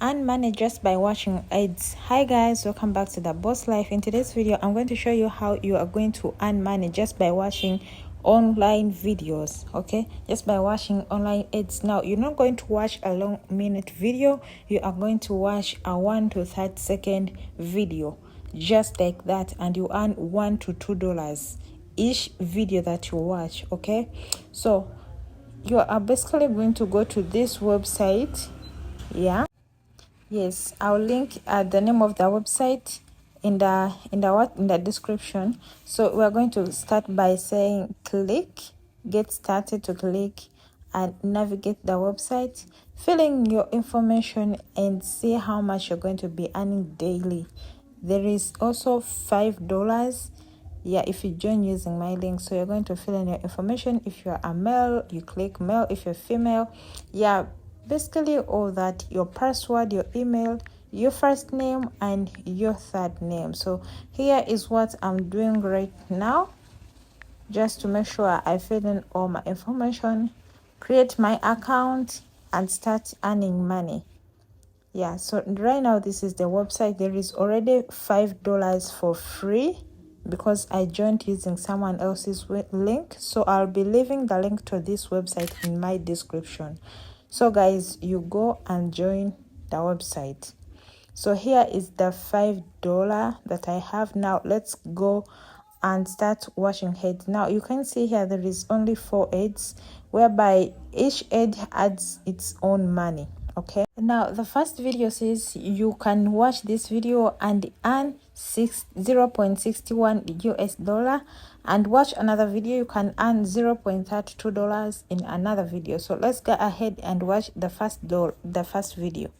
earn money just by watching ads. Hi guys, welcome back to The Boss Life. In today's video, I'm going to show you how you are going to earn money just by watching online videos. Okay, just by watching online ads. Now you're not going to watch a long minute video, you are going to watch a 1 to 30 second video just like that, and you earn $1 to $2 each video that you watch. Okay, so you are basically going to go to this website. Yes, I'll link the name of the website in the description. So we're going to start by saying click, get started, to click and navigate the website, filling your information and see how much you're going to be earning daily. There is also $5 if you join using my link. So you're going to fill in your information. If you're a male, you click male. If you're female, basically all that, your password, your email, your first name and your third name. So here is what I'm doing right now, just to make sure I fill in all my information, create my account and start earning money. So right now this is the website. There is already $5 for free because I joined using someone else's link. So I'll be leaving the link to this website in my description. So guys, you go and join the website. So here is the $5 that I have. Now let's go and start watching ads. Now you can see here there is only 4 ads, whereby each ad adds its own money. Okay, now the first video says you can watch this video and earn $0.61 and watch another video, you can earn $0.32 in another video. So let's go ahead and watch the first video.